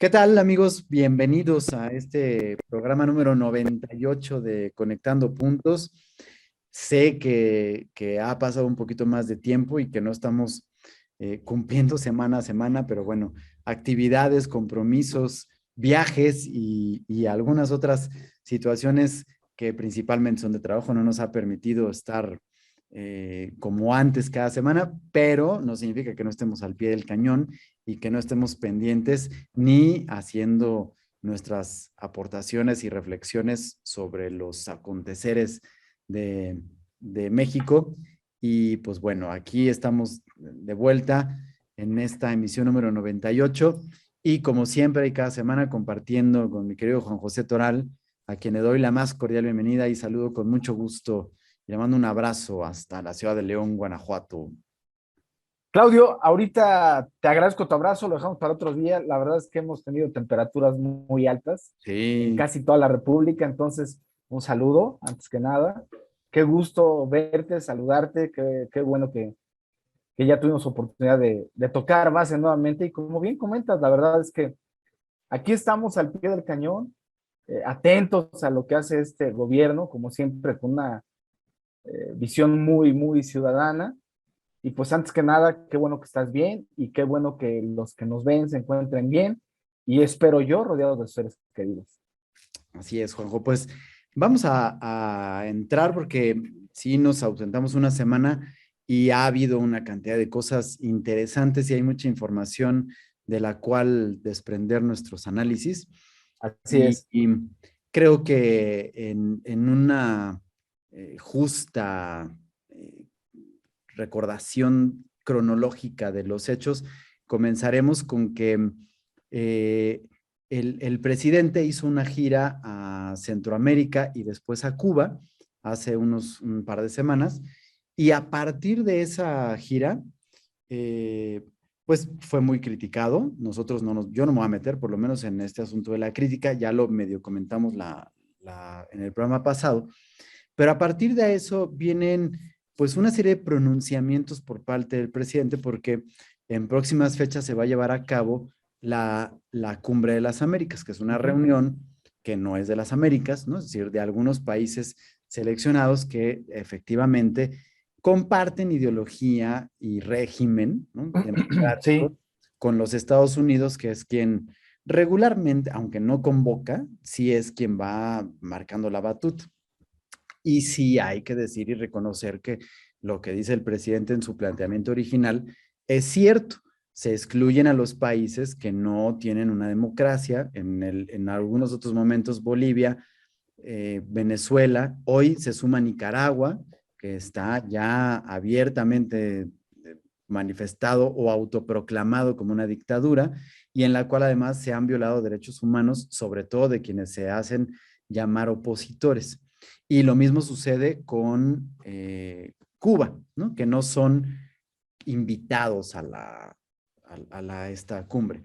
¿Qué tal, amigos? Bienvenidos a este programa número 98 de Conectando Puntos. Sé que ha pasado un poquito más de tiempo y que no estamos cumpliendo semana a semana, pero bueno, actividades, compromisos, viajes y algunas otras situaciones que principalmente son de trabajo no nos ha permitido estar como antes cada semana, pero no significa que no estemos al pie del cañón y que no estemos pendientes ni haciendo nuestras aportaciones y reflexiones sobre los aconteceres de México. Y pues bueno, aquí estamos de vuelta en esta emisión número 98 y como siempre y cada semana compartiendo con mi querido Juan José Toral, a quien le doy la más cordial bienvenida y saludo con mucho gusto y le mando un abrazo hasta la ciudad de León, Guanajuato. Claudio, ahorita te agradezco tu abrazo, lo dejamos para otro día. La verdad es que hemos tenido temperaturas muy altas en Sí, casi toda la República, entonces un saludo antes que nada. Qué gusto verte, saludarte, qué bueno que ya tuvimos oportunidad de tocar base nuevamente y como bien comentas, la verdad es que aquí estamos al pie del cañón, atentos a lo que hace este gobierno, como siempre, con una visión muy ciudadana. Y pues antes que nada, qué bueno que estás bien y qué bueno que los que nos ven se encuentren bien y espero yo rodeados de seres queridos. así es, Juanjo. Pues vamos a entrar porque sí nos ausentamos una semana y ha habido una cantidad de cosas interesantes y hay mucha información de la cual desprender nuestros análisis. Así es. Y creo que en una justa recordación cronológica de los hechos, comenzaremos con que eh, el presidente hizo una gira a Centroamérica y después a Cuba hace un par de semanas, y a partir de esa gira, eh, pues fue muy criticado. Nosotros yo no me voy a meter, por lo menos en este asunto de la crítica, ya lo medio comentamos en el programa pasado, pero a partir de eso vienen pues una serie de pronunciamientos por parte del presidente porque en próximas fechas se va a llevar a cabo la Cumbre de las Américas, que es una Ujú. reunión que no es de las Américas, ¿no? Es decir, de algunos países seleccionados que efectivamente comparten ideología y régimen, ¿no?, democrático Sí, con los Estados Unidos, que es quien regularmente, aunque no convoca, sí es quien va marcando la batuta. Y sí hay que decir y reconocer que lo que dice el presidente en su planteamiento original es cierto. Se excluyen a los países que no tienen una democracia. En algunos otros momentos, Bolivia, Venezuela, hoy se suma Nicaragua, que está ya abiertamente manifestado o autoproclamado como una dictadura, y en la cual además se han violado derechos humanos, sobre todo de quienes se hacen llamar opositores. Y lo mismo sucede con Cuba, ¿no?, que no son invitados a esta cumbre.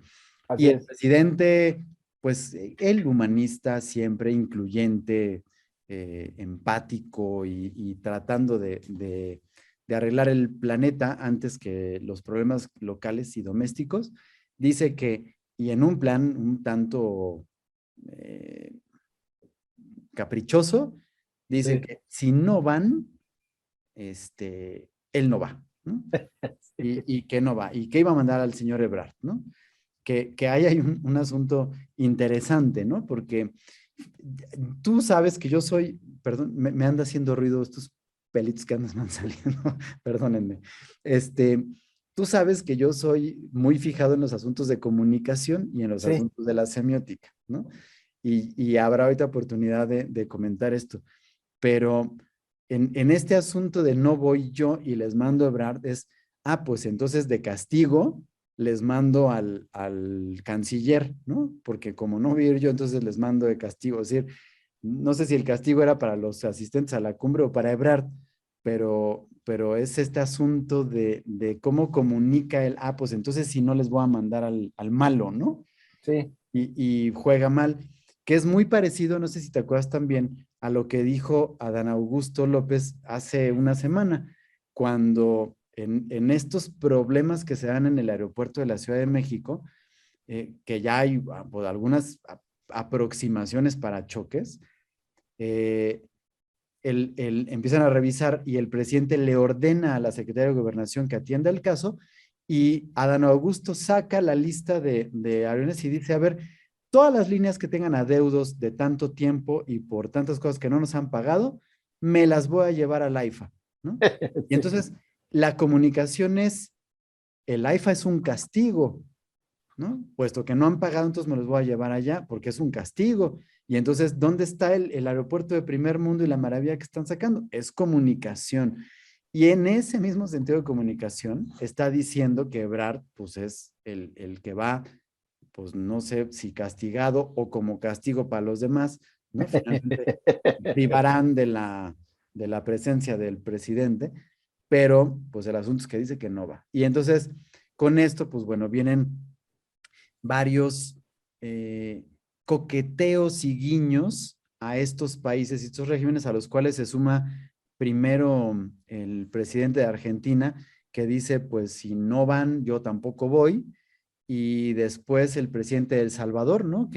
Y así el es. presidente, pues el humanista, siempre incluyente, empático y tratando de arreglar el planeta antes que los problemas locales y domésticos, dice que, y en un plan un tanto eh, caprichoso, dice Sí, que si no van, él no va, ¿no? Y que no va, y que iba a mandar al señor Ebrard, ¿no? Que ahí hay un asunto interesante, ¿no? Porque tú sabes que yo soy, perdón, me anda haciendo ruido estos pelitos que andan saliendo, perdónenme. Este, tú sabes que yo soy muy fijado en los asuntos de comunicación y en los sí, asuntos de la semiótica, ¿no? Y habrá ahorita oportunidad de comentar esto, pero en este asunto de no voy yo y les mando a Ebrard es, pues entonces de castigo les mando al canciller, ¿no? Porque como no voy a ir yo, entonces les mando de castigo. Es decir, no sé si el castigo era para los asistentes a la cumbre o para Ebrard, pero es este asunto de cómo comunica él, pues entonces si no les voy a mandar al malo, ¿no? sí. Y juega mal, que es muy parecido, no sé si te acuerdas también, a lo que dijo Adán Augusto López hace una semana, cuando en estos problemas que se dan en el aeropuerto de la Ciudad de México, que ya hay pues, algunas aproximaciones para choques, empiezan a revisar y el presidente le ordena a la Secretaría de Gobernación que atienda el caso y Adán Augusto saca la lista de aviones y dice, a ver, todas las líneas que tengan adeudos de tanto tiempo y por tantas cosas que no nos han pagado, me las voy a llevar al AIFA, ¿no? Y Sí. entonces la comunicación es, el AIFA es un castigo, ¿no? Puesto que no han pagado, entonces me los voy a llevar allá porque es un castigo. Y entonces, ¿dónde está el aeropuerto de primer mundo y la maravilla que están sacando? Es comunicación. Y en ese mismo sentido de comunicación, está diciendo que Ebrard, pues es el que va, pues no sé si castigado o como castigo para los demás, ¿no? Finalmente privarán de la presencia del presidente, pero pues el asunto es que dice que no va. Y entonces, con esto, pues bueno, vienen varios coqueteos y guiños a estos países y estos regímenes a los cuales se suma primero el presidente de Argentina, que dice, pues si no van, yo tampoco voy, y después el presidente de El Salvador, ¿no?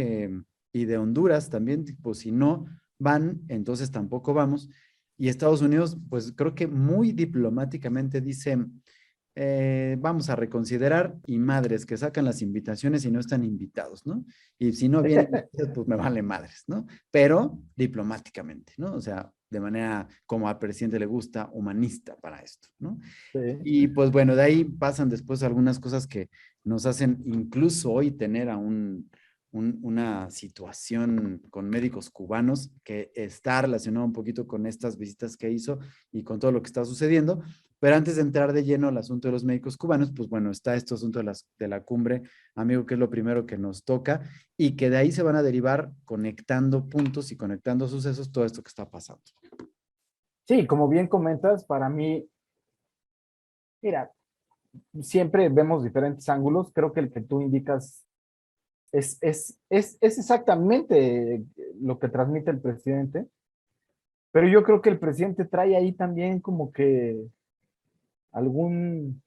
Y de Honduras también, pues si no van, entonces tampoco vamos. Y Estados Unidos, pues creo que muy diplomáticamente dice, vamos a reconsiderar y madres que sacan las invitaciones y no están invitados, ¿no? Y si no vienen, pues me vale madres, ¿no? Pero diplomáticamente, ¿no? O sea, de manera como al presidente le gusta, humanista para esto, ¿no? Sí. Y pues bueno, de ahí pasan después algunas cosas que nos hacen incluso hoy tener a una situación con médicos cubanos que está relacionado un poquito con estas visitas que hizo y con todo lo que está sucediendo. Pero antes de entrar de lleno al asunto de los médicos cubanos, pues bueno, está este asunto de la cumbre, amigo, que es lo primero que nos toca y que de ahí se van a derivar conectando puntos y conectando sucesos todo esto que está pasando. Sí, como bien comentas, para mí, mira, siempre vemos diferentes ángulos. Creo que el que tú indicas es exactamente lo que transmite el presidente, pero yo creo que el presidente trae ahí también como que algún,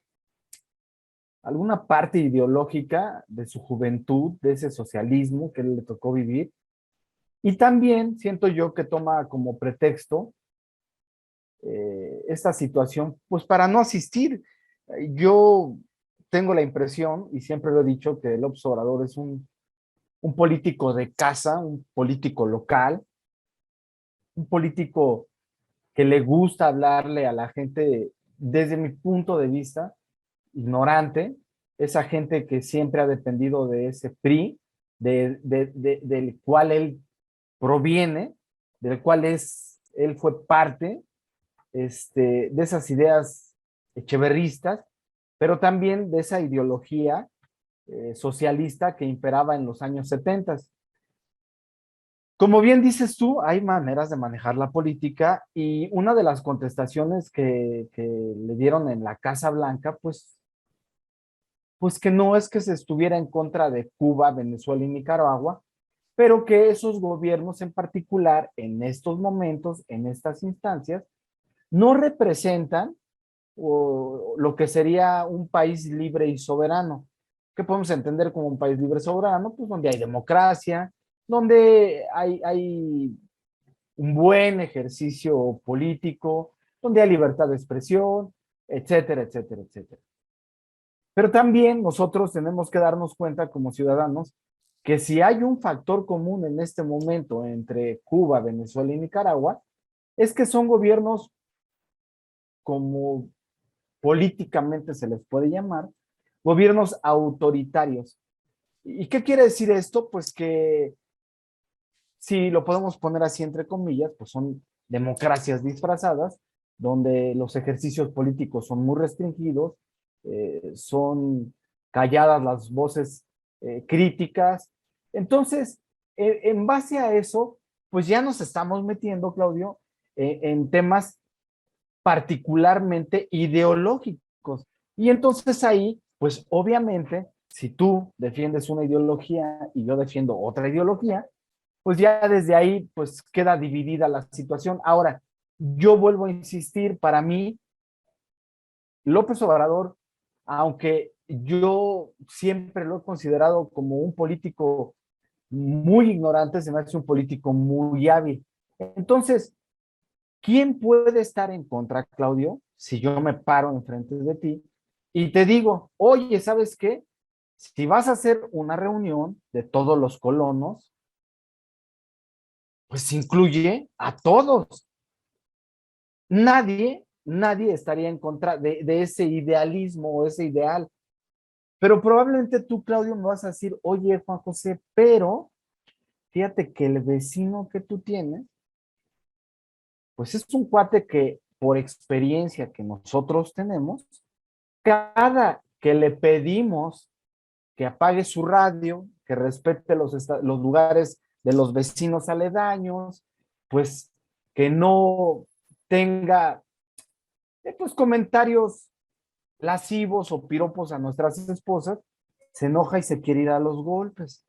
alguna parte ideológica de su juventud, de ese socialismo que le tocó vivir. Y también siento yo que toma como pretexto esta situación, pues para no asistir. Yo tengo la impresión, y siempre lo he dicho, que López Obrador es un político de casa, un político local, un político que le gusta hablarle a la gente, desde mi punto de vista, ignorante, esa gente que siempre ha dependido de ese PRI, del cual él proviene, del cual él fue parte, de esas ideas echeverristas, pero también de esa ideología socialista que imperaba en los años 70. Como bien dices tú, hay maneras de manejar la política y una de las contestaciones que le dieron en la Casa Blanca, pues que no es que se estuviera en contra de Cuba, Venezuela y Nicaragua, pero que esos gobiernos en particular, en estos momentos, en estas instancias, no representan lo que sería un país libre y soberano. ¿Qué podemos entender como un país libre y soberano? Pues donde hay democracia, donde hay un buen ejercicio político, donde hay libertad de expresión, etcétera, etcétera, etcétera. Pero también nosotros tenemos que darnos cuenta como ciudadanos que si hay un factor común en este momento entre Cuba, Venezuela y Nicaragua, es que son gobiernos, como políticamente se les puede llamar, gobiernos autoritarios. ¿Y qué quiere decir esto? Pues que si lo podemos poner así entre comillas, pues son democracias disfrazadas, donde los ejercicios políticos son muy restringidos, son calladas las voces críticas. Entonces, en base a eso, pues ya nos estamos metiendo, Claudio, en temas particularmente ideológicos. Y entonces ahí, pues obviamente, si tú defiendes una ideología y yo defiendo otra ideología, pues ya desde ahí, pues queda dividida la situación. Ahora, yo vuelvo a insistir, para mí, López Obrador, aunque yo siempre lo he considerado como un político muy ignorante, se me hace un político muy hábil. Entonces, ¿quién puede estar en contra, Claudio, si yo me paro enfrente de ti y te digo, oye, ¿sabes qué? Si vas a hacer una reunión de todos los colonos, pues incluye a todos. Nadie estaría en contra de ese idealismo o ese ideal. Pero probablemente tú, Claudio, me vas a decir, oye, Juan José, pero fíjate que el vecino que tú tienes, pues es un cuate que por experiencia que nosotros tenemos, cada que le pedimos que apague su radio, que respete los lugares de los vecinos aledaños, pues que no tenga pues, comentarios lascivos o piropos a nuestras esposas, se enoja y se quiere ir a los golpes.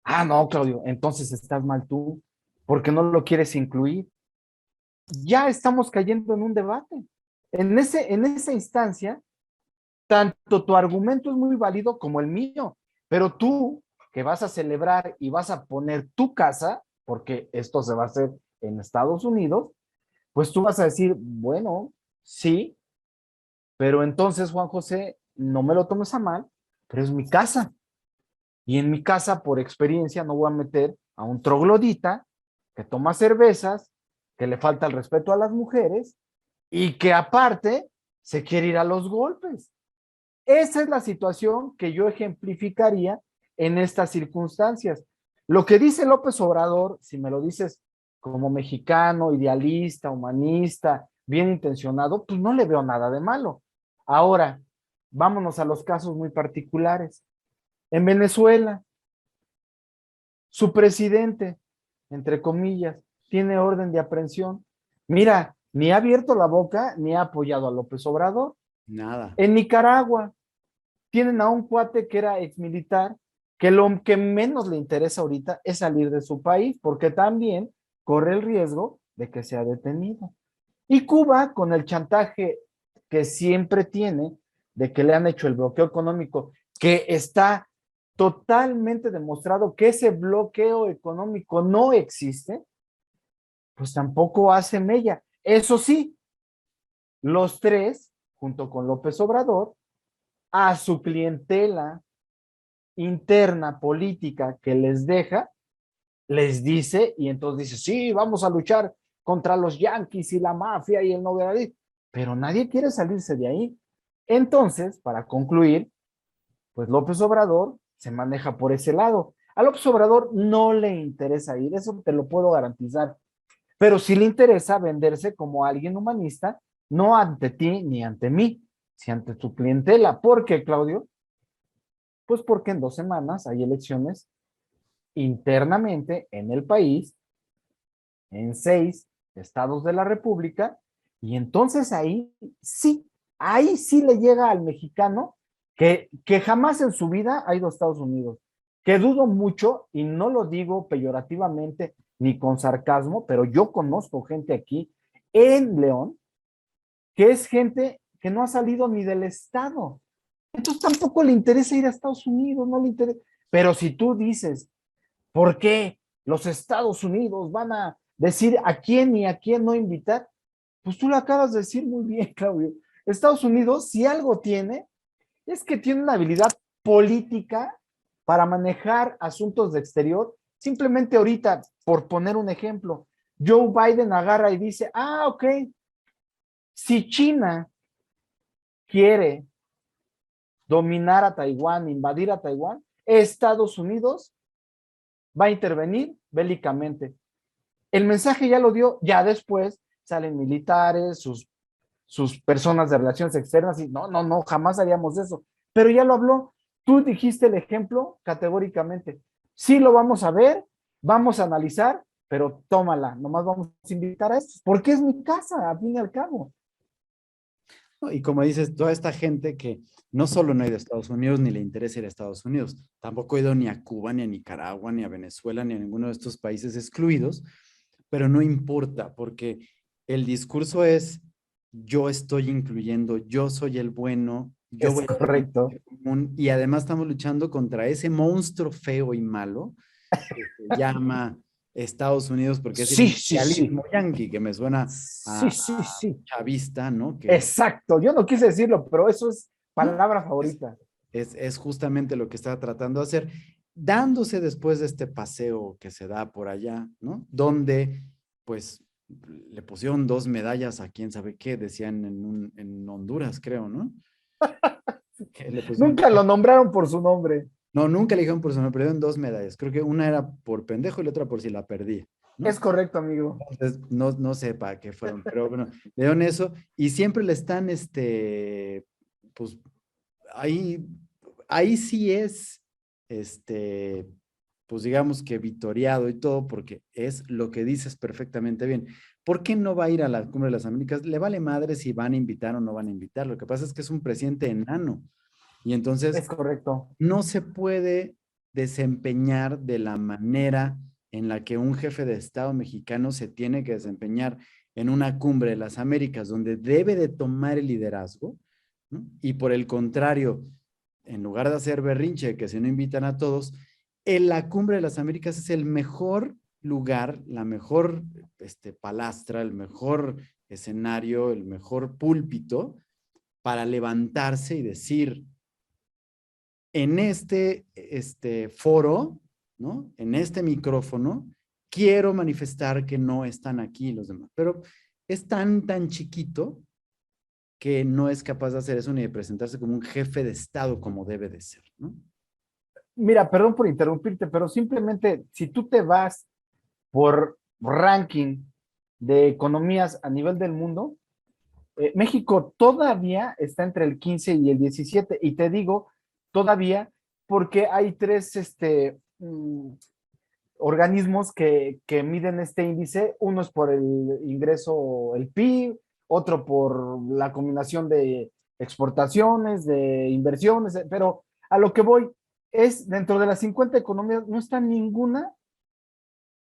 Ah, no, Claudio, entonces estás mal tú, porque no lo quieres incluir. Ya estamos cayendo en un debate. En esa instancia, tanto tu argumento es muy válido como el mío, pero tú que vas a celebrar y vas a poner tu casa, porque esto se va a hacer en Estados Unidos, pues tú vas a decir, bueno, sí, pero entonces, Juan José, no me lo tomes a mal, pero es mi casa. Y en mi casa, por experiencia, no voy a meter a un troglodita que toma cervezas, que le falta el respeto a las mujeres y que aparte se quiere ir a los golpes. Esa es la situación que yo ejemplificaría en estas circunstancias. Lo que dice López Obrador, si me lo dices como mexicano, idealista, humanista, bien intencionado, pues no le veo nada de malo. Ahora, vámonos a los casos muy particulares. En Venezuela, su presidente, entre comillas, tiene orden de aprehensión. Mira, ni ha abierto la boca ni ha apoyado a López Obrador. Nada. En Nicaragua, tienen a un cuate que era exmilitar, que lo que menos le interesa ahorita es salir de su país, porque también corre el riesgo de que sea detenido. Y Cuba, con el chantaje que siempre tiene de que le han hecho el bloqueo económico, que está totalmente demostrado que ese bloqueo económico no existe, pues tampoco hace mella. Eso sí, los tres, junto con López Obrador, a su clientela interna política que les deja, les dice, y entonces dice, sí, vamos a luchar contra los yanquis y la mafia y el novedad, pero nadie quiere salirse de ahí. Entonces, para concluir, pues López Obrador se maneja por ese lado. A López Obrador no le interesa ir, eso te lo puedo garantizar, pero sí le interesa venderse como alguien humanista, no ante ti ni ante mí, sino ante su clientela. ¿Por qué, Claudio? Pues porque en 2 semanas hay elecciones internamente en el país, en 6 estados de la República, y entonces ahí sí le llega al mexicano que jamás en su vida ha ido a Estados Unidos, que dudo mucho, y no lo digo peyorativamente ni con sarcasmo, pero yo conozco gente aquí en León, que es gente que no ha salido ni del estado. Entonces tampoco le interesa ir a Estados Unidos, no le interesa. Pero si tú dices, ¿por qué los Estados Unidos van a decir a quién y a quién no invitar? Pues tú lo acabas de decir muy bien, Claudio. Estados Unidos, si algo tiene, es que tiene una habilidad política para manejar asuntos de exterior. Simplemente ahorita, por poner un ejemplo, Joe Biden agarra y dice, ok, si China quiere dominar a Taiwán, invadir a Taiwán, Estados Unidos va a intervenir bélicamente. El mensaje ya lo dio, ya después salen militares, sus personas de relaciones externas y no, jamás haríamos eso. Pero ya lo habló. Tú dijiste el ejemplo categóricamente. Sí lo vamos a ver, vamos a analizar, pero tómala, nomás vamos a invitar a estos, porque es mi casa, al fin y al cabo. ¿No? Y como dices, toda esta gente que no solo no ha ido a Estados Unidos ni le interesa ir a Estados Unidos, tampoco ha ido ni a Cuba, ni a Nicaragua, ni a Venezuela, ni a ninguno de estos países excluidos, pero no importa porque el discurso es yo estoy incluyendo, yo soy el bueno, Yo Es voy a hacer mi correcto. sentido común y además estamos luchando contra ese monstruo feo y malo que se llama Estados Unidos porque es el Sí, sí, sí. imperialismo yanqui, que me suena Sí, a sí, sí. chavista, ¿no? Que, Exacto. Yo no quise decirlo, pero eso es ¿no? palabra Es, favorita. es justamente lo que está tratando de hacer, dándose después de este paseo que se da por allá, ¿no? Donde, pues, le pusieron dos medallas a quién sabe qué, decían en Honduras, creo, ¿no? Que le pusieron, Nunca lo nombraron por su nombre. no, nunca le dijeron por su nombre, pero le dieron dos medallas. Creo que una era por pendejo y la otra por si la perdía, ¿no? Es correcto, amigo. Entonces, no sé para qué fueron, pero bueno, le dieron eso y siempre le están, pues, ahí, ahí sí es, este, pues digamos que vitoreado y todo, porque es lo que dices perfectamente bien. ¿Por qué no va a ir a la Cumbre de las Américas? Le vale madre si van a invitar o no van a invitar. Lo que pasa es que es un presidente enano y entonces Es correcto. no se puede desempeñar de la manera en la que un jefe de Estado mexicano se tiene que desempeñar en una cumbre de las Américas, donde debe de tomar el liderazgo, ¿no? Y por el contrario, en lugar de hacer berrinche, que si no invitan a todos, en la cumbre de las Américas es el mejor lugar, la mejor palastra, el mejor escenario, el mejor púlpito para levantarse y decir, en este foro, ¿no? En este micrófono, quiero manifestar que no están aquí los demás, pero es tan chiquito que no es capaz de hacer eso ni de presentarse como un jefe de Estado como debe de ser, ¿no? Mira, perdón por interrumpirte, pero simplemente si tú te vas por ranking de economías a nivel del mundo, México todavía está entre el 15 y el 17. Y te digo todavía porque hay tres organismos que miden este índice. Uno es por el ingreso, el PIB, otro por la combinación de exportaciones, de inversiones, pero a lo que voy es dentro de las 50 economías, no está ninguna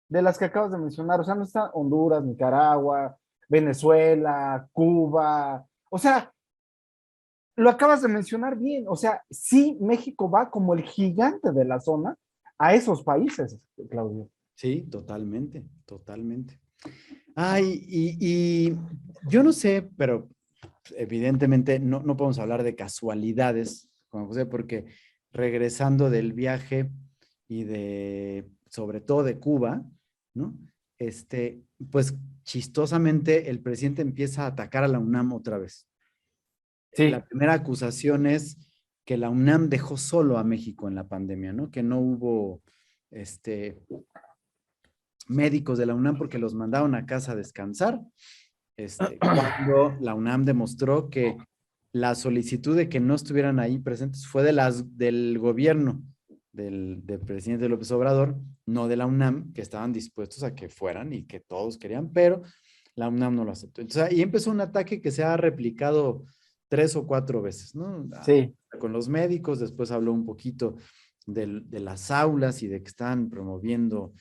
de las que acabas de mencionar, o sea, no está Honduras, Nicaragua, Venezuela, Cuba, o sea, lo acabas de mencionar bien, o sea, sí, México va como el gigante de la zona a esos países, Claudio. Sí, totalmente, totalmente. Ay, y yo no sé, pero evidentemente no podemos hablar de casualidades, Juan José, porque regresando del viaje y sobre todo de Cuba, ¿no? Pues chistosamente el presidente empieza a atacar a la UNAM otra vez. La Sí, primera acusación es que la UNAM dejó solo a México en la pandemia, ¿no? Que no hubo, médicos de la UNAM porque los mandaron a casa a descansar, cuando la UNAM demostró que la solicitud de que no estuvieran ahí presentes fue del gobierno del presidente López Obrador, no de la UNAM, que estaban dispuestos a que fueran y que todos querían, pero la UNAM no lo aceptó. Entonces ahí empezó un ataque que se ha replicado 3 o 4 veces, ¿no? sí. Con los médicos, después habló un poquito de las aulas y de que están promoviendo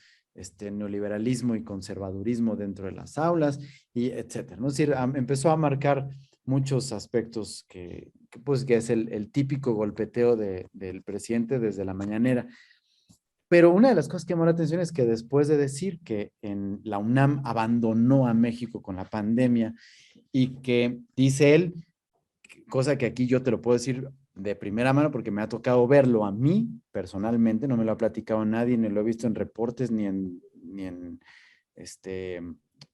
neoliberalismo y conservadurismo dentro de las aulas y etcétera, ¿no? Es decir, empezó a marcar muchos aspectos pues, que es el típico golpeteo del presidente desde la mañanera. Pero una de las cosas que llamó la atención es que después de decir que en la UNAM abandonó a México con la pandemia y que dice él, cosa que aquí yo te lo puedo decir de primera mano porque me ha tocado verlo a mí personalmente, no me lo ha platicado nadie, ni lo he visto en reportes, ni en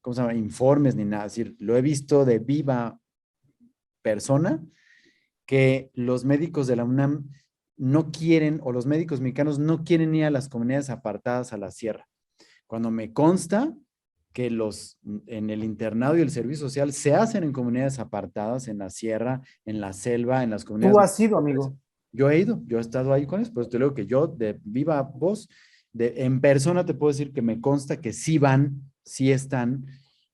¿cómo se llama? Informes, ni nada. Es decir, lo he visto de viva persona que los médicos de la UNAM no quieren, o los médicos mexicanos no quieren ir a las comunidades apartadas a la sierra. Cuando me consta que en el internado y el servicio social se hacen en comunidades apartadas, en la sierra, en la selva, en las Tú comunidades más has sido, pobres. amigo. Yo he ido, yo he estado ahí con eso, pues te digo que yo de viva voz, en persona te puedo decir que me consta que sí van, sí están,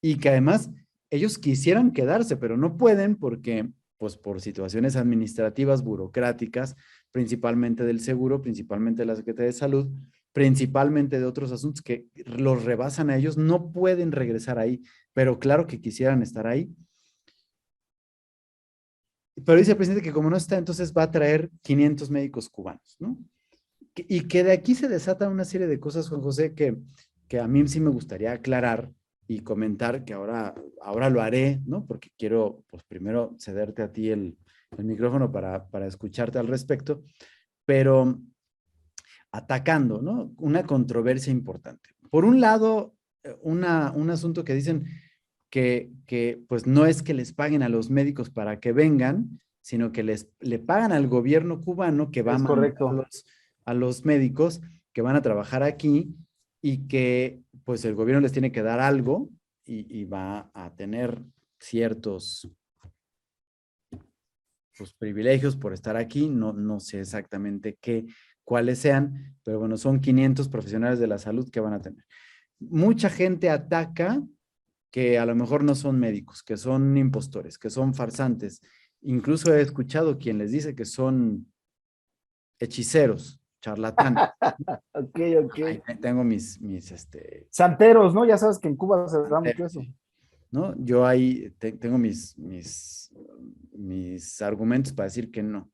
y que además ellos quisieran quedarse, pero no pueden porque, pues por situaciones administrativas, burocráticas, principalmente del seguro, principalmente de la Secretaría de Salud, principalmente de otros asuntos que los rebasan a ellos, no pueden regresar ahí, pero claro que quisieran estar ahí. pero dice el presidente que como no está, entonces va a traer 500 médicos cubanos, ¿no? Y que de aquí se desatan una serie de cosas, Juan José, que a mí sí me gustaría aclarar y comentar, que ahora lo haré, ¿no? Porque quiero, pues primero cederte a ti el micrófono para escucharte al respecto, pero atacando, ¿no? Una controversia importante. Por un lado, un asunto que dicen que pues no es que les paguen a los médicos para que vengan, sino que le pagan al gobierno cubano que va a Es mandar correcto. a los médicos que van a trabajar aquí y que pues el gobierno les tiene que dar algo y va a tener ciertos pues, privilegios por estar aquí, no sé exactamente cuáles sean, pero bueno, son 500 profesionales de la salud que van a tener. Mucha gente ataca que a lo mejor no son médicos, que son impostores, que son farsantes. Incluso he escuchado quien les dice que son hechiceros, charlatanes. Ok, ok. Ahí tengo Santeros, ¿no? Ya sabes que en Cuba se da mucho eso. ¿no? Yo ahí tengo mis argumentos para decir que no.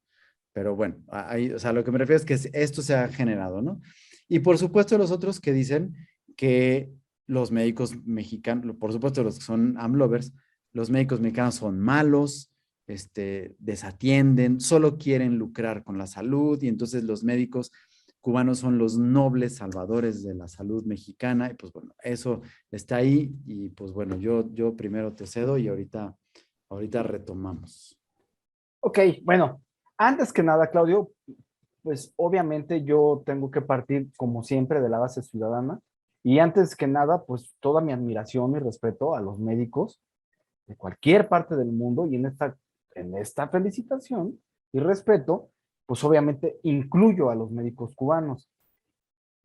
Pero bueno, ahí, o sea, lo que me refiero es que esto se ha generado, ¿no? Y por supuesto los otros que dicen que los médicos mexicanos, por supuesto los que son AMLovers, los médicos mexicanos son malos, desatienden, solo quieren lucrar con la salud y entonces los médicos cubanos son los nobles salvadores de la salud mexicana y pues bueno, eso está ahí y pues bueno, yo primero te cedo y ahorita retomamos. Ok, bueno, antes que nada, Claudio, pues obviamente yo tengo que partir, como siempre, de la base ciudadana. Y antes que nada, pues toda mi admiración y respeto a los médicos de cualquier parte del mundo y en esta felicitación y respeto, pues obviamente incluyo a los médicos cubanos.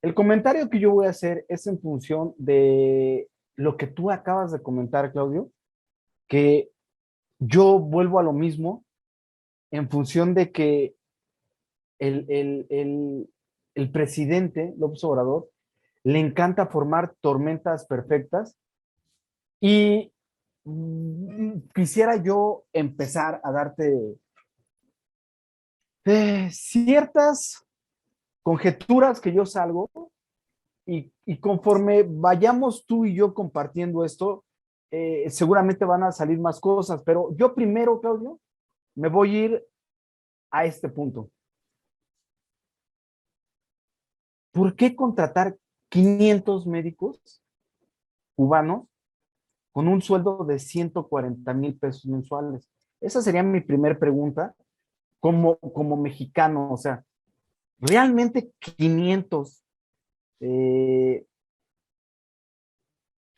El comentario que yo voy a hacer es en función de lo que tú acabas de comentar, Claudio, que yo vuelvo a lo mismo en función de que el, el, el, el presidente López Obrador le encanta formar tormentas perfectas y quisiera yo empezar a darte ciertas conjeturas que yo salgo y conforme vayamos tú y yo compartiendo esto, seguramente van a salir más cosas, pero yo primero, Claudio, me voy a ir a este punto. ¿Por qué contratar 500 médicos cubanos con un sueldo de 140,000 pesos mensuales? Esa sería mi primer pregunta como mexicano. O sea, ¿realmente 500 eh,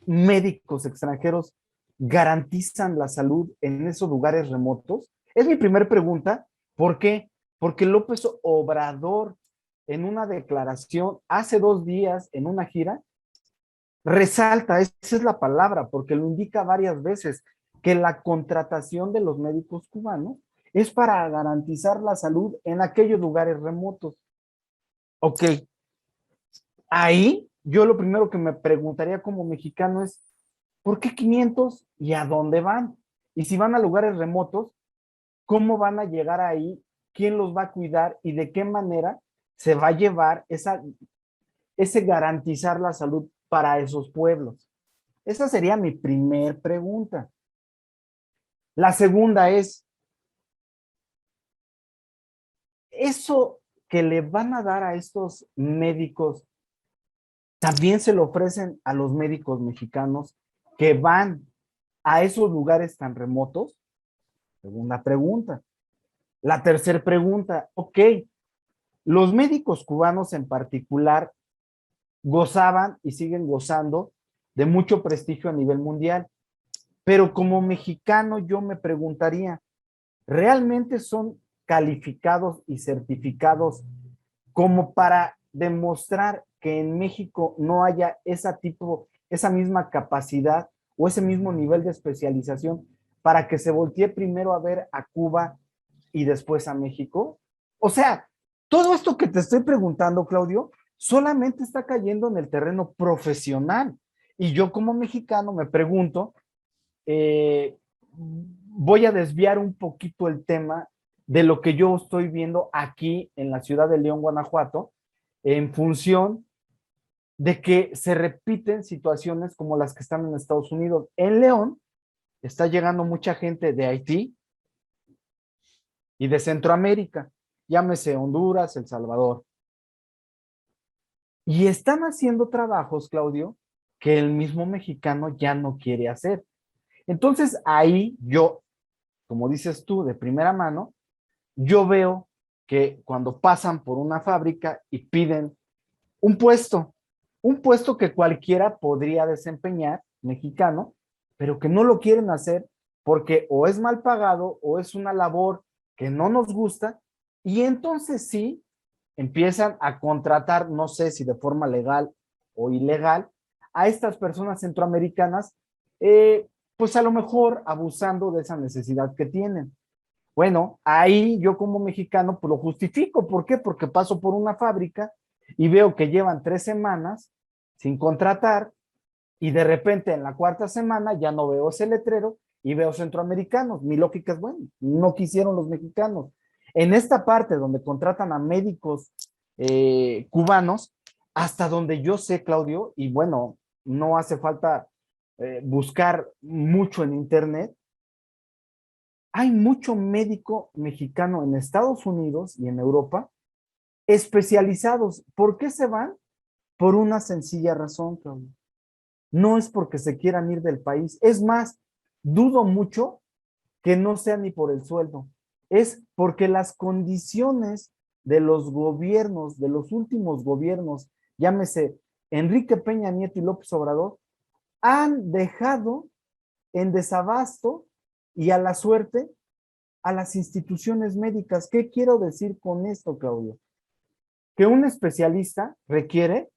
médicos extranjeros garantizan la salud en esos lugares remotos? Es mi primera pregunta. ¿Por qué? Porque López Obrador, en una declaración hace 2 días en una gira, resalta, esa es la palabra, porque lo indica varias veces, que la contratación de los médicos cubanos es para garantizar la salud en aquellos lugares remotos. Ok, ahí yo lo primero que me preguntaría como mexicano es, ¿por qué 500 y a dónde van? Y si van a lugares remotos, ¿cómo van a llegar ahí? ¿Quién los va a cuidar? ¿Y de qué manera se va a llevar ese garantizar la salud para esos pueblos? Esa sería mi primer pregunta. La segunda es, ¿eso que le van a dar a estos médicos también se lo ofrecen a los médicos mexicanos que van a esos lugares tan remotos? Segunda pregunta. La tercera pregunta, ok, los médicos cubanos en particular gozaban y siguen gozando de mucho prestigio a nivel mundial, pero como mexicano yo me preguntaría, ¿realmente son calificados y certificados como para demostrar que en México no haya esa misma capacidad o ese mismo nivel de especialización para que se voltee primero a ver a Cuba y después a México? O sea, todo esto que te estoy preguntando, Claudio, solamente está cayendo en el terreno profesional. Y yo como mexicano me pregunto, eh, voy a desviar un poquito el tema de lo que yo estoy viendo aquí en la ciudad de León, Guanajuato, en función de que se repiten situaciones como las que están en Estados Unidos. En León está llegando mucha gente de Haití y de Centroamérica, llámese Honduras, El Salvador. Y están haciendo trabajos, Claudio, que el mismo mexicano ya no quiere hacer. Entonces ahí yo, como dices tú, de primera mano, yo veo que cuando pasan por una fábrica y piden un puesto que cualquiera podría desempeñar, mexicano, pero que no lo quieren hacer porque o es mal pagado o es una labor que no nos gusta, y entonces sí empiezan a contratar, no sé si de forma legal o ilegal, a estas personas centroamericanas, pues a lo mejor abusando de esa necesidad que tienen. Bueno, ahí yo como mexicano pues lo justifico. ¿Por qué? Porque paso por una fábrica y veo que llevan 3 semanas sin contratar, y de repente en la cuarta semana ya no veo ese letrero y veo centroamericanos. Mi lógica es, bueno, no quisieron los mexicanos. En esta parte donde contratan a médicos cubanos, hasta donde yo sé, Claudio, y bueno, no hace falta buscar mucho en internet, hay mucho médico mexicano en Estados Unidos y en Europa especializados. ¿Por qué se van? Por una sencilla razón, Claudio. No es porque se quieran ir del país. Es más, dudo mucho que no sea ni por el sueldo. Es porque las condiciones de los gobiernos, de los últimos gobiernos, llámese Enrique Peña Nieto y López Obrador, han dejado en desabasto y a la suerte a las instituciones médicas. ¿Qué quiero decir con esto, Claudio? Que un especialista requiere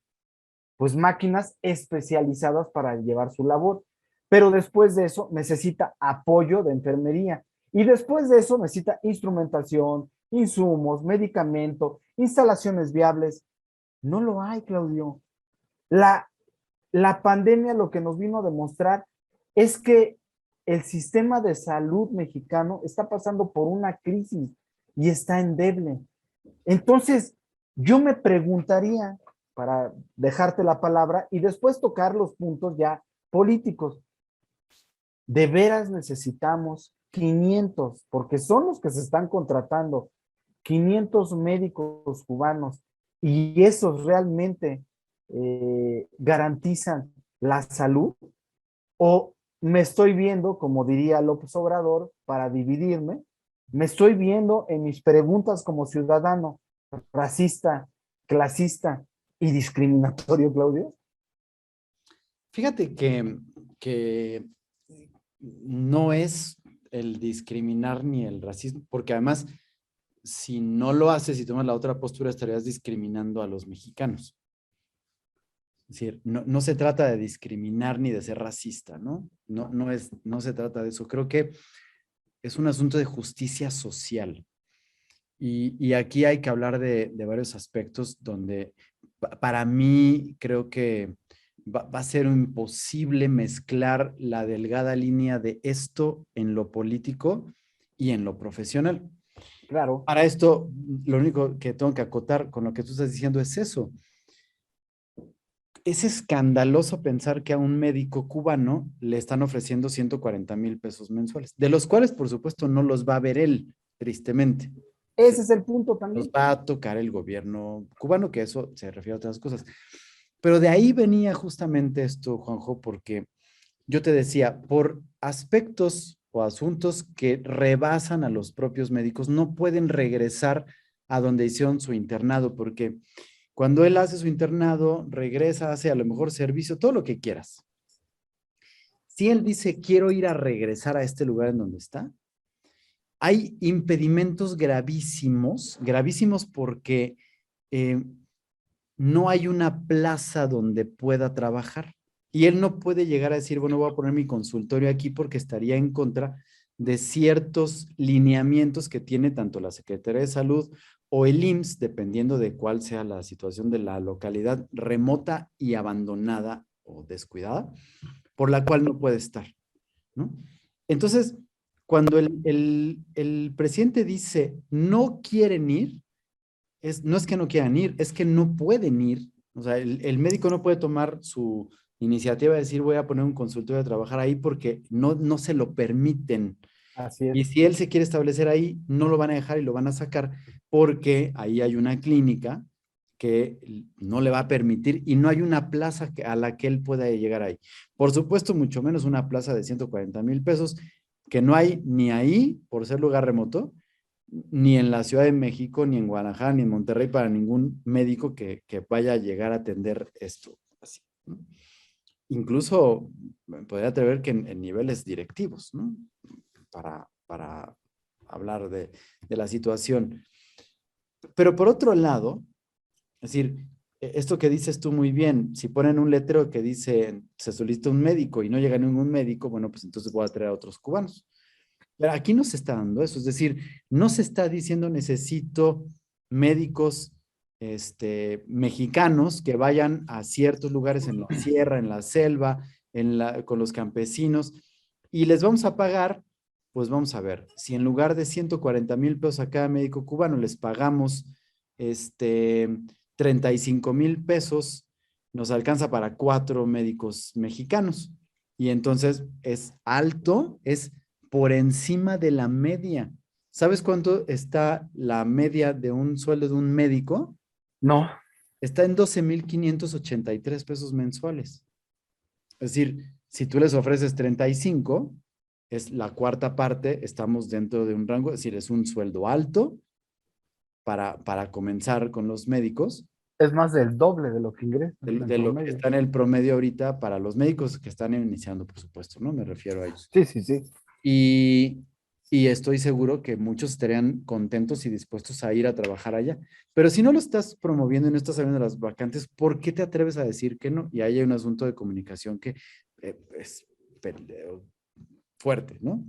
pues máquinas especializadas para llevar su labor, pero después de eso necesita apoyo de enfermería, y después de eso necesita instrumentación, insumos, medicamento, instalaciones viables. No lo hay, Claudio. La, la pandemia lo que nos vino a demostrar es que el sistema de salud mexicano está pasando por una crisis y está endeble. Entonces, yo me preguntaría, para dejarte la palabra y después tocar los puntos ya políticos, ¿de veras necesitamos 500, porque son los que se están contratando, 500 médicos cubanos, y esos realmente garantizan la salud? ¿O me estoy viendo, como diría López Obrador, para dividirme? Me estoy viendo en mis preguntas como ciudadano racista, clasista y discriminatorio, Claudio. Fíjate que no es el discriminar ni el racismo, porque además, si no lo haces y tomas la otra postura, estarías discriminando a los mexicanos. Es decir, no se trata de discriminar ni de ser racista, ¿no? No se trata de eso. Creo que es un asunto de justicia social. Y aquí hay que hablar de varios aspectos donde para mí creo que va a ser imposible mezclar la delgada línea de esto en lo político y en lo profesional. Claro, Para esto, lo único que tengo que acotar con lo que tú estás diciendo es eso. Es escandaloso pensar que a un médico cubano le están ofreciendo 140,000 pesos mensuales, de los cuales, por supuesto, no los va a ver él, tristemente. ese es el punto Los también. va a tocar el gobierno cubano, que eso se refiere a otras cosas. Pero de ahí venía justamente esto, Juanjo, porque yo te decía, por aspectos o asuntos que rebasan a los propios médicos, no pueden regresar a donde hicieron su internado, porque cuando él hace su internado, regresa, hace a lo mejor servicio, todo lo que quieras. Si él dice, quiero ir a regresar a este lugar en donde está, hay impedimentos gravísimos, gravísimos porque eh, no hay una plaza donde pueda trabajar. Y él no puede llegar a decir, bueno, voy a poner mi consultorio aquí porque estaría en contra de ciertos lineamientos que tiene tanto la Secretaría de Salud o el IMSS, dependiendo de cuál sea la situación de la localidad remota y abandonada o descuidada, por la cual no puede estar, ¿no? Entonces, Cuando el presidente dice no quieren ir, no es que no quieran ir, es que no pueden ir. O sea, el médico no puede tomar su iniciativa de decir voy a poner un consultorio a trabajar ahí porque no se lo permiten. Así Y es. si él se quiere establecer ahí, no lo van a dejar y lo van a sacar porque ahí hay una clínica que no le va a permitir y no hay una plaza a la que él pueda llegar ahí. Por supuesto, mucho menos una plaza de 140,000 pesos que no hay ni ahí por ser lugar remoto, ni en la Ciudad de México, ni en Guadalajara, ni en Monterrey para ningún médico que vaya a llegar a atender esto. Así, ¿no? Incluso me podría atrever que en niveles directivos, ¿no? Para hablar de la situación. Pero por otro lado, es decir, esto que dices tú muy bien, si ponen un letrero que dice se solicita un médico y no llega ningún médico, bueno, pues entonces voy a traer a otros cubanos. Pero aquí no se está dando eso, es decir, no se está diciendo necesito médicos mexicanos que vayan a ciertos lugares en la sierra, en la selva, con los campesinos y les vamos a pagar, pues vamos a ver, si en lugar de 140,000 pesos a cada médico cubano les pagamos este, 35,000 pesos, nos alcanza para 4 médicos mexicanos. Y entonces es alto, es por encima de la media. ¿Sabes cuánto está la media de un sueldo de un médico? No, Está en 12,583 pesos mensuales. Es decir, si tú les ofreces 35, es la cuarta parte, estamos dentro de un rango, es decir, es un sueldo alto para comenzar con los médicos, es más del doble de lo que ingresan en de lo que promedio. está en el promedio ahorita para los médicos que están iniciando, por supuesto, ¿no? Me refiero a ellos. Sí, sí, sí. Y, y estoy seguro que muchos estarían contentos y dispuestos a ir a trabajar allá. Pero si no lo estás promoviendo y no estás sabiendo las vacantes, ¿por qué te atreves a decir que no? Y ahí hay un asunto de comunicación que es fuerte, ¿no?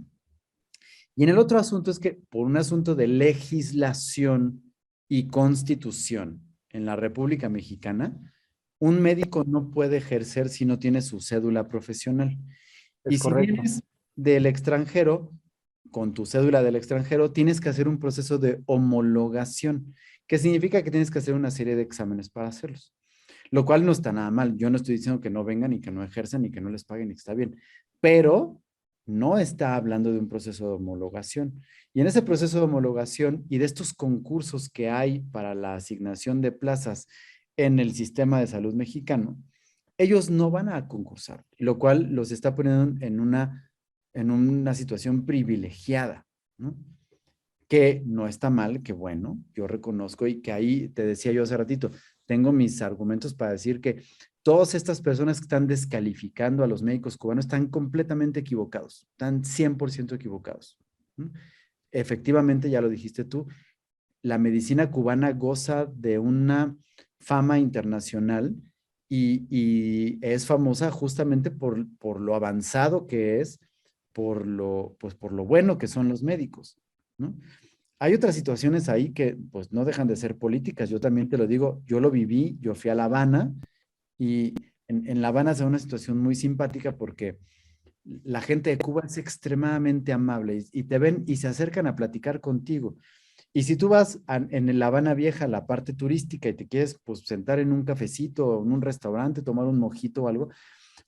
Y en el otro asunto es que por un asunto de legislación y constitución en la República Mexicana, un médico no puede ejercer si no tiene su cédula profesional. Es Y si correcto. vienes del extranjero, con tu cédula del extranjero, tienes que hacer un proceso de homologación, que significa que tienes que hacer una serie de exámenes para hacerlos. Lo cual no está nada mal. Yo no estoy diciendo que no vengan y que no ejerzan y que no les paguen y que está bien. Pero no está hablando de un proceso de homologación. Y en ese proceso de homologación y de estos concursos que hay para la asignación de plazas en el sistema de salud mexicano, ellos no van a concursar, lo cual los está poniendo en una situación privilegiada, ¿no? Que no está mal, que bueno, yo reconozco y que ahí te decía yo hace ratito, tengo mis argumentos para decir que todas estas personas que están descalificando a los médicos cubanos están completamente equivocados, están 100% equivocados. ¿No? Efectivamente, ya lo dijiste tú, la medicina cubana goza de una fama internacional y es famosa justamente por lo avanzado que es, por lo bueno que son los médicos, ¿no? Hay otras situaciones ahí que pues no dejan de ser políticas. Yo también te lo digo, yo lo viví, yo fui a La Habana y en La Habana es una situación muy simpática porque la gente de Cuba es extremadamente amable y te ven y se acercan a platicar contigo. Y si tú vas en La Habana Vieja, la parte turística, y te quieres pues sentar en un cafecito o en un restaurante, tomar un mojito o algo,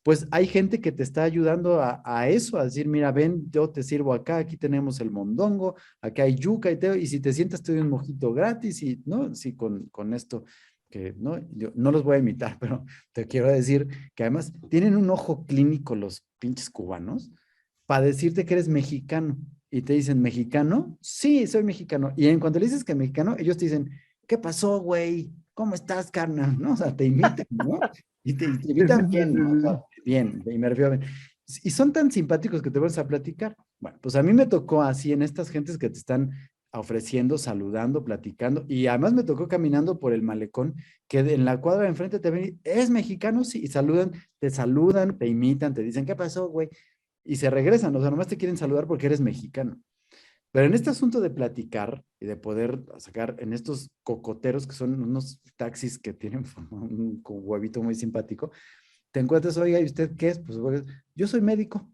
pues hay gente que te está ayudando a eso, a decir, mira, ven, yo te sirvo acá, aquí tenemos el mondongo, acá hay yuca y si te sientas te doy un mojito gratis y, ¿no? Sí, con esto, que, ¿no? Yo no los voy a imitar, pero te quiero decir que además tienen un ojo clínico los pinches cubanos para decirte que eres mexicano y te dicen, ¿mexicano? Sí, soy mexicano. Y en cuanto le dices que mexicano, ellos te dicen, ¿qué pasó, güey? ¿Cómo estás, carnal? ¿No? O sea, te imitan, ¿no? Y te Sí, sí, imitan sí, bien, sí, ¿no? O sea, sí. bien, y me refiero a bien. Y son tan simpáticos que te vas a platicar. Bueno, pues a mí me tocó así en estas gentes que te están ofreciendo, saludando, platicando, y además me tocó caminando por el malecón, que en la cuadra de enfrente te ven, ¿es mexicano? Sí, y saludan, te imitan, te dicen, ¿qué pasó, güey? Y se regresan, o sea, nomás te quieren saludar porque eres mexicano. Pero en este asunto de platicar y de poder sacar en estos cocoteros que son unos taxis que tienen un huevito muy simpático, te encuentras, oiga, ¿y usted qué es? Pues yo soy médico.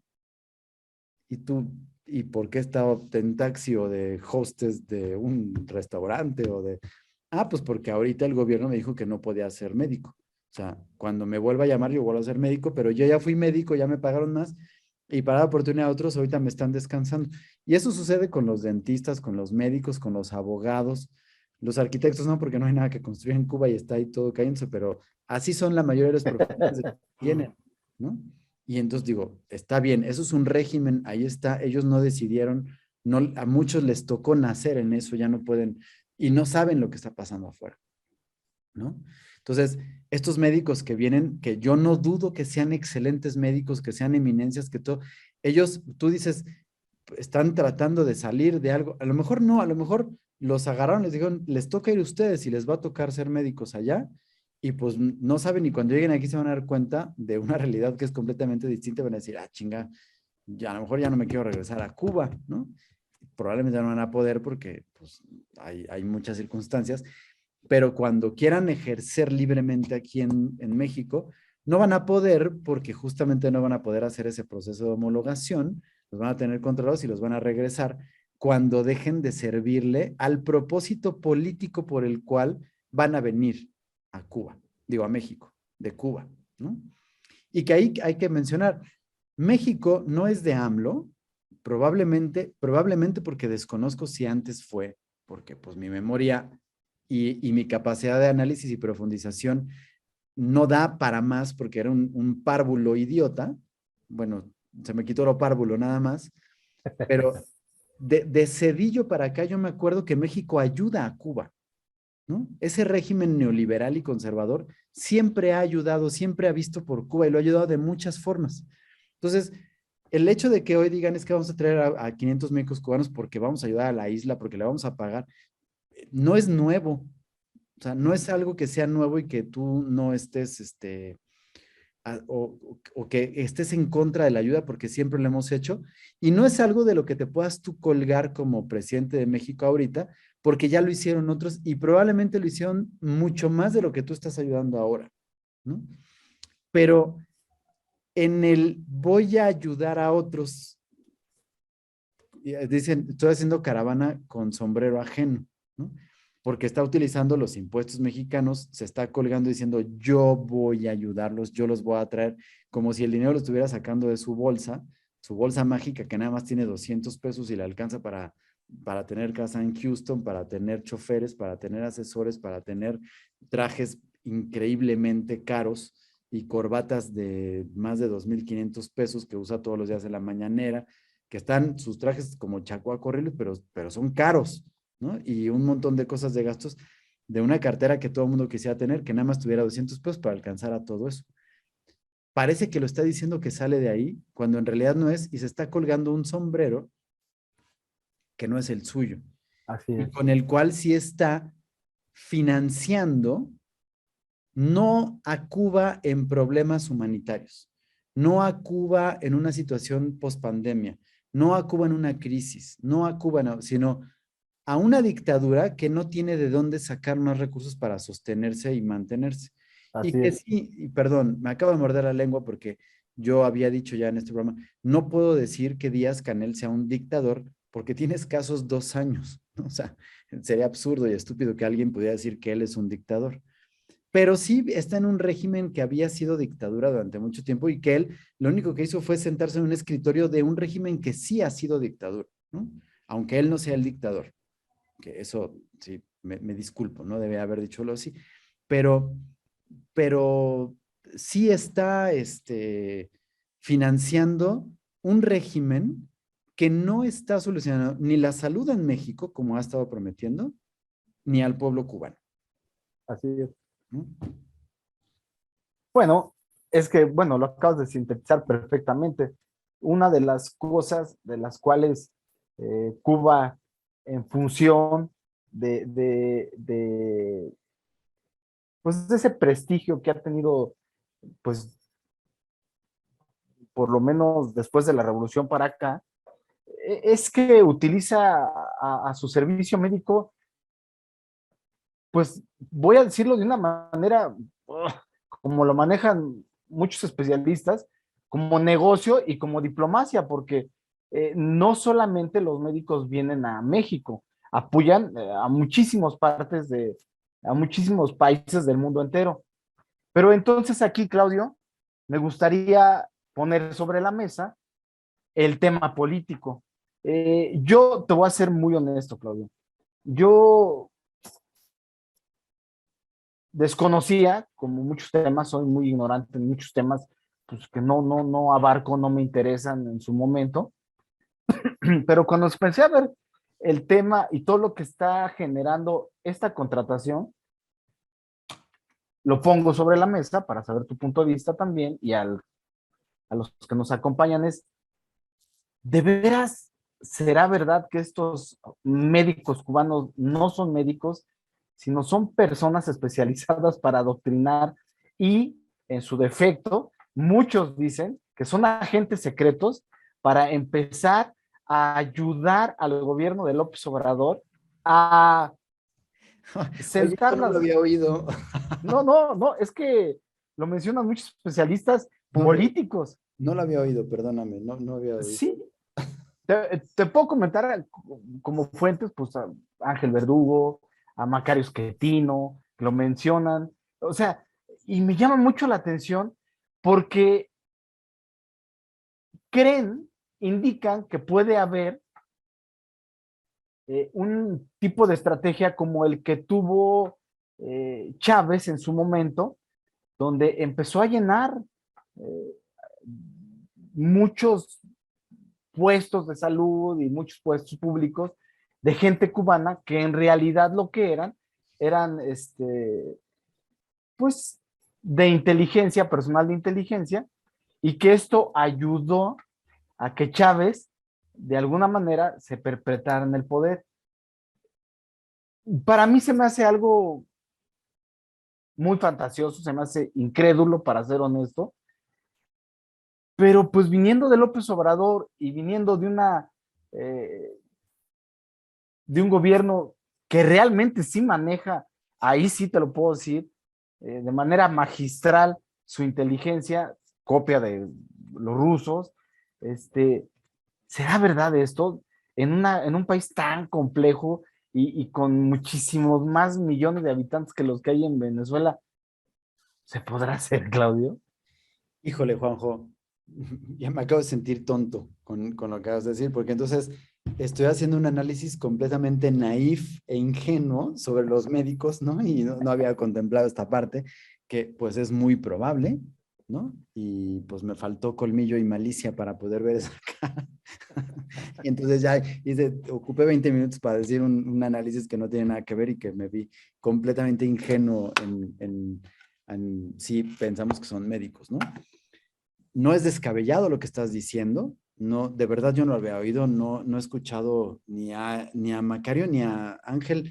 Y tú, ¿y por qué está en taxi o de hostess de un restaurante o de... Ah, pues porque ahorita el gobierno me dijo que no podía ser médico. O sea, cuando me vuelva a llamar, yo vuelvo a ser médico, pero yo ya fui médico, ya me pagaron más y para dar oportunidad a otros, ahorita me están descansando. Y eso sucede con los dentistas, con los médicos, con los abogados, los arquitectos, no, porque no hay nada que construir en Cuba y está ahí todo cayéndose, pero así son la mayoría de las profesiones que tienen, ¿no? Y entonces digo, está bien, eso es un régimen, ahí está, ellos no decidieron, no, a muchos les tocó nacer en eso, ya no pueden, y no saben lo que está pasando afuera, ¿no? Entonces, estos médicos que vienen, que yo no dudo que sean excelentes médicos, que sean eminencias, que todo, ellos, tú dices, están tratando de salir de algo, a lo mejor no, a lo mejor los agarraron, les dijeron, les toca ir a ustedes y les va a tocar ser médicos allá, y pues no saben, y cuando lleguen aquí se van a dar cuenta de una realidad que es completamente distinta, van a decir, ah, chinga, ya a lo mejor ya no me quiero regresar a Cuba, ¿no? Probablemente no van a poder porque pues, hay muchas circunstancias, pero cuando quieran ejercer libremente aquí en México, no van a poder porque justamente no van a poder hacer ese proceso de homologación, los van a tener controlados y los van a regresar cuando dejen de servirle al propósito político por el cual van a venir a Cuba, digo a México, de Cuba, ¿no? Y que ahí hay que mencionar, México no es de AMLO, probablemente porque desconozco si antes fue, porque pues mi memoria y mi capacidad de análisis y profundización no da para más porque era un párvulo idiota. Bueno, se me quitó lo párvulo nada más, pero de Cedillo para acá yo me acuerdo que México ayuda a Cuba, ¿no? Ese régimen neoliberal y conservador siempre ha ayudado, siempre ha visto por Cuba y lo ha ayudado de muchas formas. Entonces, el hecho de que hoy digan es que vamos a traer a 500 médicos cubanos porque vamos a ayudar a la isla, porque le vamos a pagar, no es nuevo. O sea, no es algo que sea nuevo y que tú no estés, o que estés en contra de la ayuda porque siempre lo hemos hecho. Y no es algo de lo que te puedas tú colgar como presidente de México ahorita, porque ya lo hicieron otros y probablemente lo hicieron mucho más de lo que tú estás ayudando ahora, ¿no? Pero en el voy a ayudar a otros, dicen, estoy haciendo caravana con sombrero ajeno, ¿no? Porque está utilizando los impuestos mexicanos, se está colgando diciendo, yo voy a ayudarlos, yo los voy a traer, como si el dinero lo estuviera sacando de su bolsa mágica que nada más tiene 200 pesos y le alcanza para tener casa en Houston, para tener choferes, para tener asesores, para tener trajes increíblemente caros y corbatas de más de 2,500 pesos que usa todos los días en la mañanera, que están sus trajes como chacuaco horribles, pero son caros, ¿no? Y un montón de cosas de gastos de una cartera que todo el mundo quisiera tener, que nada más tuviera 200 pesos para alcanzar a todo eso. Parece que lo está diciendo que sale de ahí, cuando en realidad no es, y se está colgando un sombrero que no es el suyo, Así y es. con el cual sí está financiando no a Cuba en problemas humanitarios, no a Cuba en una situación post-pandemia, no a Cuba en una crisis, no a Cuba, no, sino a una dictadura que no tiene de dónde sacar más recursos para sostenerse y mantenerse. Y Así que es. sí, y perdón, me acabo de morder la lengua porque yo había dicho ya en este programa, no puedo decir que Díaz Canel sea un dictador porque tiene escasos 2 años, ¿no? O sea, sería absurdo y estúpido que alguien pudiera decir que él es un dictador, pero sí está en un régimen que había sido dictadura durante mucho tiempo y que él lo único que hizo fue sentarse en un escritorio de un régimen que sí ha sido dictadura, ¿no? Aunque él no sea el dictador, que eso sí, me disculpo, no debe haber dicho así, pero, pero sí está financiando un régimen que no está solucionando ni la salud en México, como ha estado prometiendo, ni al pueblo cubano, Así es. ¿no? Bueno, es que, bueno, lo acabas de sintetizar perfectamente. Una de las cosas de las cuales Cuba, en función pues, de ese prestigio que ha tenido, pues, por lo menos después de la revolución para acá, es que utiliza a su servicio médico, pues, voy a decirlo de una manera, como lo manejan muchos especialistas, como negocio y como diplomacia, porque no solamente los médicos vienen a México, apoyan a muchísimas partes a muchísimos países del mundo entero. Pero entonces aquí, Claudio, me gustaría poner sobre la mesa el tema político. Yo te voy a ser muy honesto, Claudio. Yo desconocía, como muchos temas, soy muy ignorante en muchos temas, pues que no abarco, no me interesan en su momento, pero cuando empecé a ver el tema y todo lo que está generando esta contratación, lo pongo sobre la mesa para saber tu punto de vista también y a los que nos acompañan es, ¿de veras será verdad que estos médicos cubanos no son médicos, sino son personas especializadas para adoctrinar y, en su defecto, muchos dicen que son agentes secretos para empezar a ayudar al gobierno de López Obrador a Oye, sentar esto no lo las... había oído. No, es que lo mencionan muchos especialistas No, políticos. no lo había oído, perdóname, no había oído. Sí, te puedo comentar como fuentes, pues a Ángel Verdugo, a Macario Schettino, lo mencionan, o sea, y me llama mucho la atención porque creen, indican que puede haber un tipo de estrategia como el que tuvo Chávez en su momento, donde empezó a llenar eh, muchos puestos de salud y muchos puestos públicos de gente cubana que en realidad lo que eran pues de inteligencia, personal de inteligencia, y que esto ayudó a que Chávez de alguna manera se perpetrara en el poder. Para mí se me hace algo muy fantasioso, se me hace incrédulo, para ser honesto, pero pues viniendo de López Obrador y viniendo eh, de un gobierno que realmente sí maneja, ahí sí te lo puedo decir, de manera magistral su inteligencia, copia de los rusos, ¿será verdad esto? En un país tan complejo y con muchísimos más millones de habitantes que los que hay en Venezuela, ¿se podrá hacer, Claudio? Híjole, Juanjo, ya me acabo de sentir tonto con lo que acabas de decir, porque entonces estoy haciendo un análisis completamente naif e ingenuo sobre los médicos, ¿no? Y no había contemplado esta parte, que pues es muy probable, ¿no? Y pues me faltó colmillo y malicia para poder ver esa cara. Y entonces ya ocupé 20 minutos para decir un análisis que no tiene nada que ver y que me vi completamente ingenuo en si pensamos que son médicos, ¿no? No es descabellado lo que estás diciendo, no, de verdad yo no lo había oído, no he escuchado ni a Macario ni a Ángel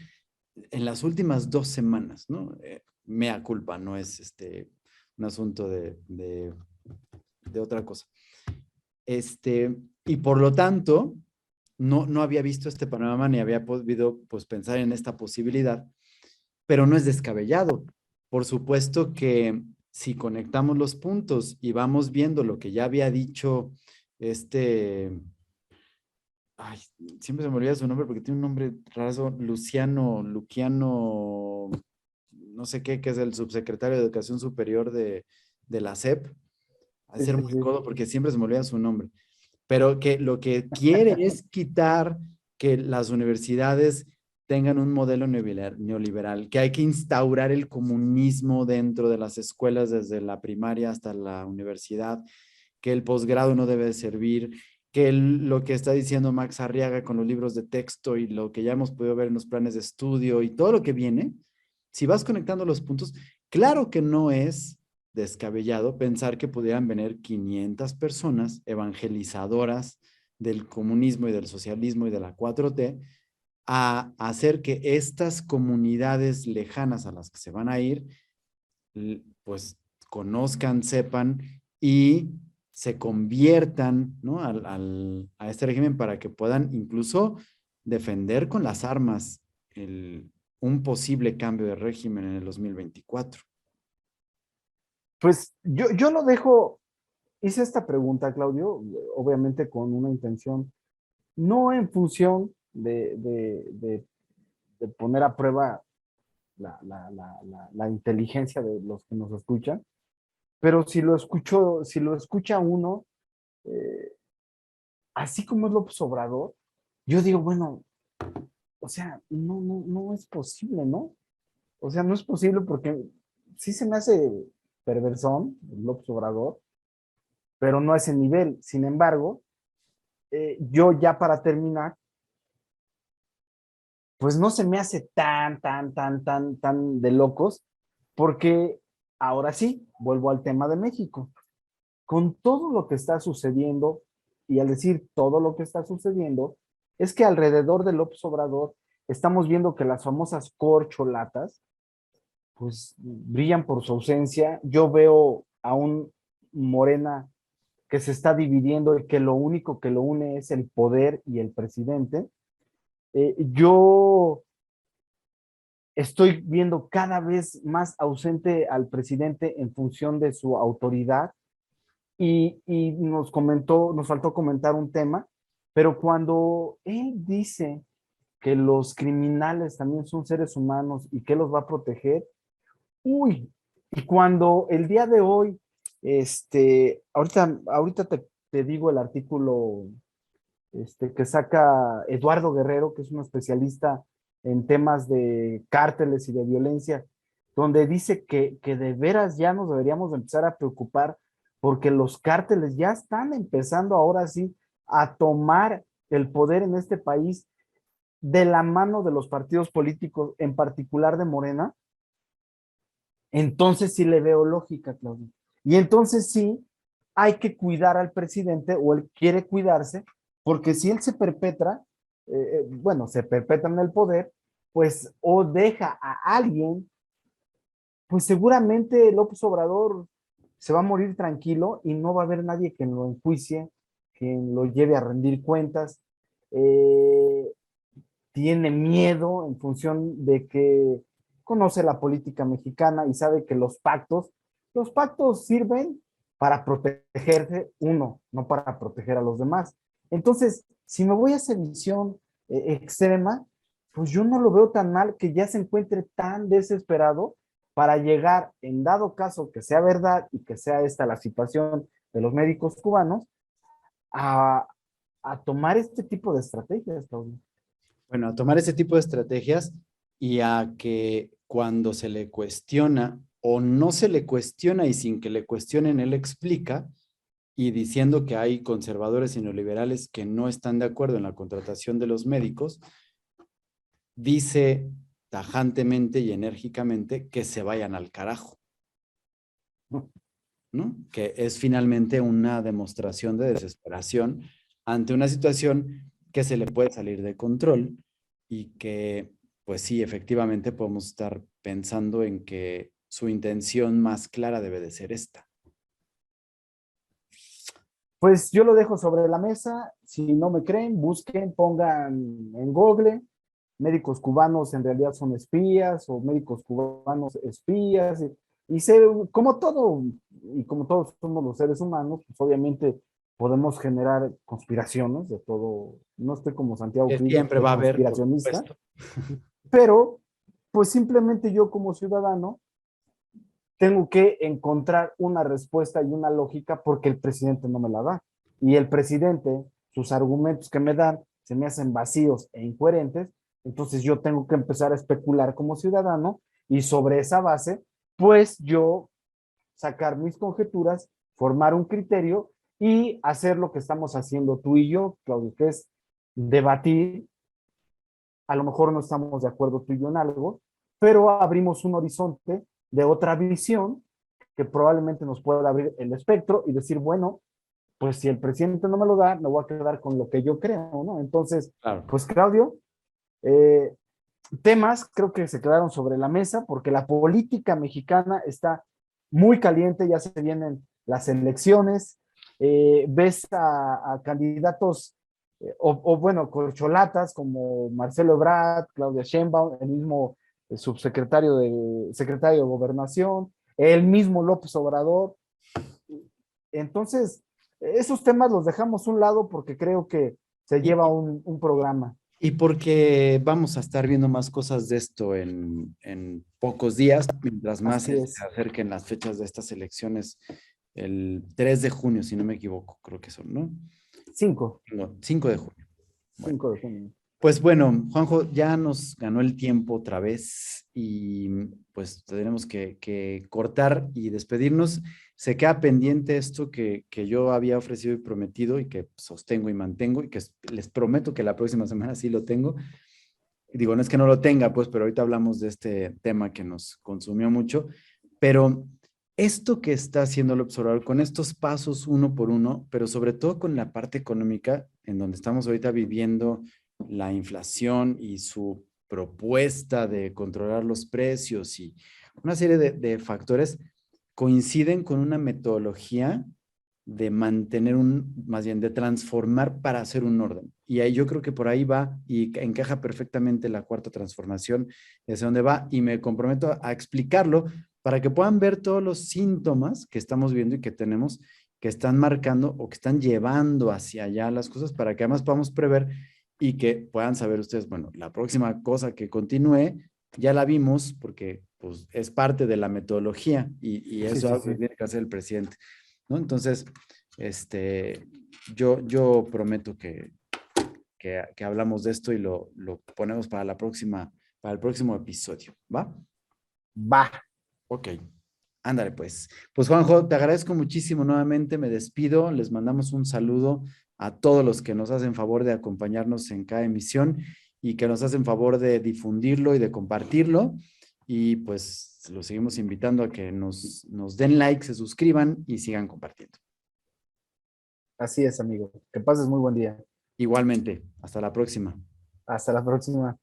en las últimas 2 semanas, ¿no? Mea culpa, no es un asunto de otra cosa. Y por lo tanto, no había visto este panorama ni había podido pues, pensar en esta posibilidad, pero no es descabellado. Por supuesto que si conectamos los puntos y vamos viendo lo que ya había dicho ay, siempre se me olvida su nombre porque tiene un nombre raro, Luciano, no sé qué, que es el subsecretario de Educación Superior de la SEP. A Sí, ser sí, muy sí. codo porque siempre se me olvida su nombre. Pero que lo que quiere es quitar que las universidades tengan un modelo neoliberal, que hay que instaurar el comunismo dentro de las escuelas desde la primaria hasta la universidad, que el posgrado no debe servir, que lo que está diciendo Max Arriaga con los libros de texto y lo que ya hemos podido ver en los planes de estudio y todo lo que viene, si vas conectando los puntos, claro que no es descabellado pensar que pudieran venir 500 personas evangelizadoras del comunismo y del socialismo y de la 4T a hacer que estas comunidades lejanas a las que se van a ir, pues conozcan, sepan y se conviertan, ¿no? A este régimen para que puedan incluso defender con las armas un posible cambio de régimen en el 2024. Pues yo lo dejo hice esta pregunta, Claudio, obviamente con una intención, no en función de poner a prueba la inteligencia de los que nos escuchan, pero si lo escucha uno, eh, así como es López Obrador, yo digo, bueno, o sea, no es posible, ¿no? O sea, no es posible porque sí se me hace perversón López Obrador, pero no a ese nivel. Sin embargo, yo ya para terminar, pues no se me hace tan de locos, porque ahora sí, vuelvo al tema de México. Con todo lo que está sucediendo, y al decir todo lo que está sucediendo, es que alrededor de López Obrador estamos viendo que las famosas corcholatas, pues brillan por su ausencia. Yo veo a un Morena que se está dividiendo y que lo único que lo une es el poder y el presidente. Yo estoy viendo cada vez más ausente al presidente en función de su autoridad y nos faltó comentar un tema, pero cuando él dice que los criminales también son seres humanos y que los va a proteger, uy, y cuando el día de hoy, ahorita te digo el artículo que saca Eduardo Guerrero, que es un especialista en temas de cárteles y de violencia, donde dice que de veras ya nos deberíamos de empezar a preocupar porque los cárteles ya están empezando ahora sí a tomar el poder en este país de la mano de los partidos políticos, en particular de Morena. Entonces sí le veo lógica, Claudio. Y entonces sí hay que cuidar al presidente, o él quiere cuidarse, porque si él se perpetra, bueno, se perpetra en el poder, pues o deja a alguien, pues seguramente López Obrador se va a morir tranquilo y no va a haber nadie que lo enjuicie, que lo lleve a rendir cuentas. Eh, Tiene miedo en función de que conoce la política mexicana y sabe que los pactos sirven para protegerse uno, no para proteger a los demás. Entonces, si me voy a esa visión extrema, pues yo no lo veo tan mal que ya se encuentre tan desesperado para llegar, en dado caso que sea verdad y que sea esta la situación de los médicos cubanos, a, a tomar este tipo de estrategias, Claudio. Bueno, a tomar ese tipo de estrategias y a que cuando se le cuestiona o no se le cuestiona y sin que le cuestionen, él explica y diciendo que hay conservadores y neoliberales que no están de acuerdo en la contratación de los médicos, dice tajantemente y enérgicamente que se vayan al carajo, ¿no? Que es finalmente una demostración de desesperación ante una situación que se le puede salir de control y que, pues sí, efectivamente podemos estar pensando en que su intención más clara debe de ser esta. Pues yo lo dejo sobre la mesa. Si no me creen, busquen, pongan en Google, médicos cubanos en realidad son espías o médicos cubanos espías. Y como todo, y como todos somos los seres humanos, pues obviamente podemos generar conspiraciones de todo. No estoy como Santiago Que Krill siempre de va a haber, por conspiracionista, supuesto. pero pues simplemente yo como ciudadano tengo que encontrar una respuesta y una lógica porque el presidente no me la da. Y el presidente, sus argumentos que me dan, se me hacen vacíos e incoherentes. Entonces yo tengo que empezar a especular como ciudadano y sobre esa base, pues yo sacar mis conjeturas, formar un criterio y hacer lo que estamos haciendo tú y yo, Claudio, que es debatir. A lo mejor no estamos de acuerdo tú y yo en algo, pero abrimos un horizonte de otra visión que probablemente nos pueda abrir el espectro y decir, bueno, pues si el presidente no me lo da, me voy a quedar con lo que yo creo, ¿no? Entonces, Claro. pues Claudio, eh, temas creo que se quedaron sobre la mesa porque la política mexicana está muy caliente, ya se vienen las elecciones, ves a candidatos o bueno, corcholatas como Marcelo Ebrard, Claudia Sheinbaum, el mismo secretario de Gobernación, el mismo López Obrador, Entonces, esos temas los dejamos a un lado porque creo que se Y, lleva un programa. y porque vamos a estar viendo más cosas de esto en pocos días, mientras más Así se es. acerquen las fechas de estas elecciones, el 3 de junio, si no me equivoco, creo que son, ¿no? 5, No, 5 de junio. Bueno. 5 de junio. Pues bueno, Juanjo, ya nos ganó el tiempo otra vez y pues tenemos que cortar y despedirnos. Se queda pendiente esto que yo había ofrecido y prometido y que sostengo y mantengo y que les prometo que la próxima semana sí lo tengo. Y digo, no es que no lo tenga, pues, pero ahorita hablamos de este tema que nos consumió mucho, pero esto que está haciendo el observador con estos pasos uno por uno, pero sobre todo con la parte económica, en donde estamos ahorita viviendo la inflación y su propuesta de controlar los precios y una serie de factores, coinciden con una metodología de mantener más bien de transformar para hacer un orden. Y ahí yo creo que por ahí va y encaja perfectamente la cuarta transformación, hacia dónde va, y me comprometo a explicarlo para que puedan ver todos los síntomas que estamos viendo y que tenemos, que están marcando o que están llevando hacia allá las cosas, para que además podamos prever y que puedan saber ustedes, bueno, la próxima cosa que continúe, ya la vimos porque pues, es parte de la metodología y Sí, eso es sí, algo que sí. tiene que hacer el presidente, ¿no? Entonces, este, yo prometo que hablamos de esto y lo ponemos para la próxima, para el próximo episodio, ¿va? Va. Ok, ándale pues. Pues Juanjo, te agradezco muchísimo nuevamente, me despido, les mandamos un saludo a todos los que nos hacen favor de acompañarnos en cada emisión y que nos hacen favor de difundirlo y de compartirlo. Y pues los seguimos invitando a que nos den like, se suscriban y sigan compartiendo. Así es, amigo. Que pases muy buen día. Igualmente, hasta la próxima. Hasta la próxima.